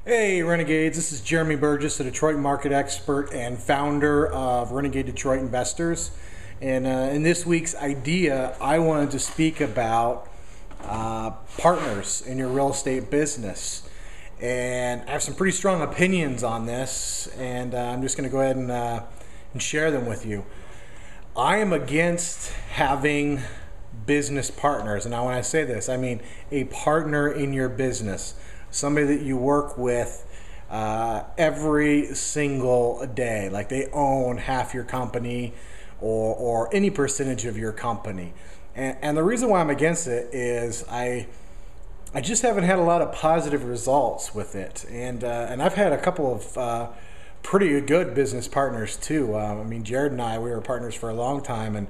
Hey Renegades, this is Jeremy Burgess, a Detroit market expert and founder of Renegade Detroit Investors. And in this week's idea, I wanted to speak about partners in your real estate business. And I have some pretty strong opinions on this, and I'm just going to go ahead and share them with you. I am against having business partners. And now when I say this, I mean a partner in your business. Somebody that you work with every single day, like they own half your company or any percentage of your company. And the reason why I'm against it is I just haven't had a lot of positive results with it. And I've had a couple of pretty good business partners too. I mean, Jared and I, we were partners for a long time,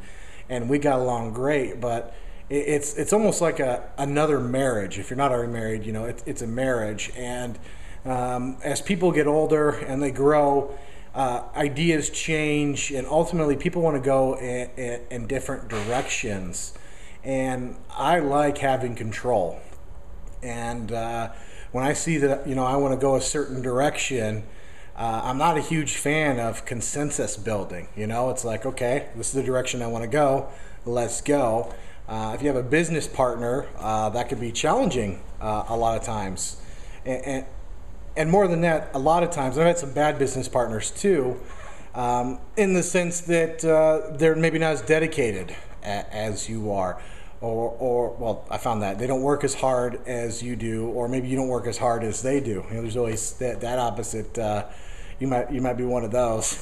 and we got along great, but it's almost like another marriage. If you're not already married, you know, it's a marriage. And as people get older and they grow, ideas change, and ultimately people want to go in different directions. And I like having control. And when I see that, you know, I want to go a certain direction, I'm not a huge fan of consensus building. You know, it's like, okay, this is the direction I want to go. Let's go. If you have a business partner, that could be challenging a lot of times. And more than that, a lot of times, I've had some bad business partners too, in the sense that they're maybe not as dedicated as you are. Well, I found that they don't work as hard as you do, or maybe you don't work as hard as they do. You know, there's always that opposite. You might be one of those.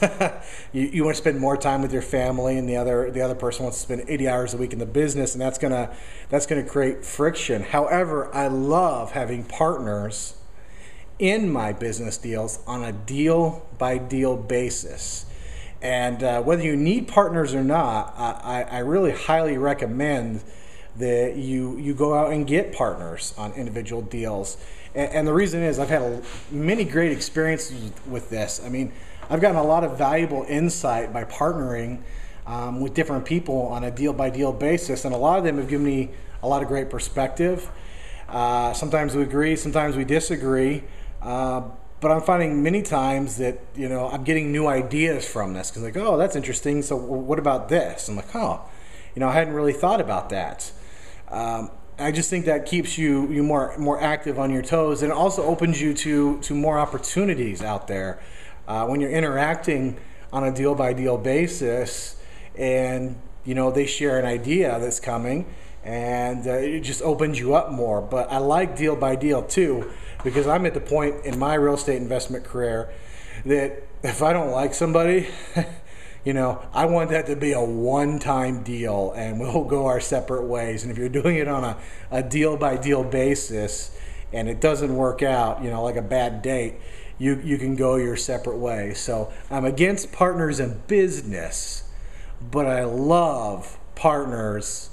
you want to spend more time with your family, and the other person wants to spend 80 hours a week in the business, and that's gonna create friction. However, I love having partners in my business deals on a deal by deal basis. And whether you need partners or not, I really highly recommend that you go out and get partners on individual deals. And the reason is I've had many great experiences with this. I mean, I've gotten a lot of valuable insight by partnering with different people on a deal by deal basis, and a lot of them have given me a lot of great perspective. Sometimes we agree, sometimes we disagree, but I'm finding many times that, you know, I'm getting new ideas from this, because like, oh, that's interesting, so what about this? I'm like, oh, you know, I hadn't really thought about that. I just think that keeps you more active on your toes, and it also opens you to more opportunities out there when you're interacting on a deal by deal basis, and you know they share an idea that's coming, and it just opens you up more. But I like deal by deal too, because I'm at the point in my real estate investment career that if I don't like somebody, you know, I want that to be a one-time deal, and we'll go our separate ways. And if you're doing it on a deal-by-deal basis and it doesn't work out, you know, like a bad date, you can go your separate way. So I'm against partners in business, but I love partners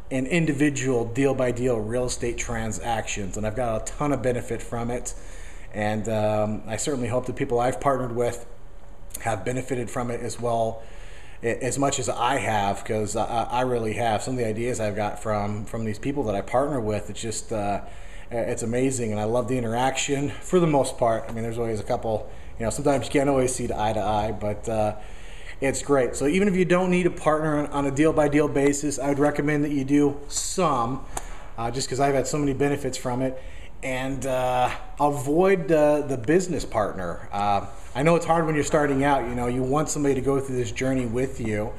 in individual deal-by-deal real estate transactions, and I've got a ton of benefit from it. And I certainly hope the people I've partnered with have benefited from it as well, as much as I have, because I really have. Some of the ideas I've got from these people that I partner with, it's just it's amazing, and I love the interaction for the most part. I mean, there's always a couple, you know, sometimes you can't always see eye to eye, but it's great. So even if you don't need a partner on a deal by deal basis, I would recommend that you do some, just because I've had so many benefits from it. And avoid the business partner. I know it's hard when you're starting out. You know, you want somebody to go through this journey with you,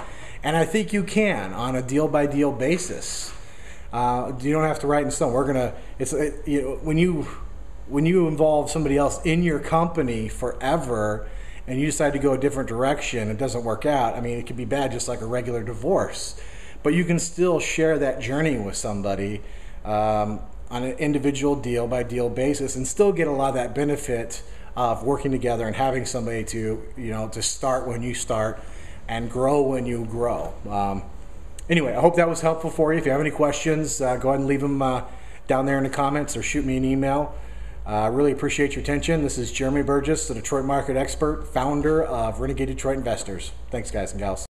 and I think you can on a deal by deal basis. You don't have to write in stone. You know, when you involve somebody else in your company forever, and you decide to go a different direction, it doesn't work out. I mean, it can be bad, just like a regular divorce. But you can still share that journey with somebody on an individual deal by deal basis, and still get a lot of that benefit of working together and having somebody to, you know, to start when you start and grow when you grow. Anyway, I hope that was helpful for you. If you have any questions, go ahead and leave them down there in the comments, or shoot me an email. I really appreciate your attention. This is Jeremy Burgess, the Detroit market expert, founder of Renegade Detroit Investors. Thanks, guys and gals.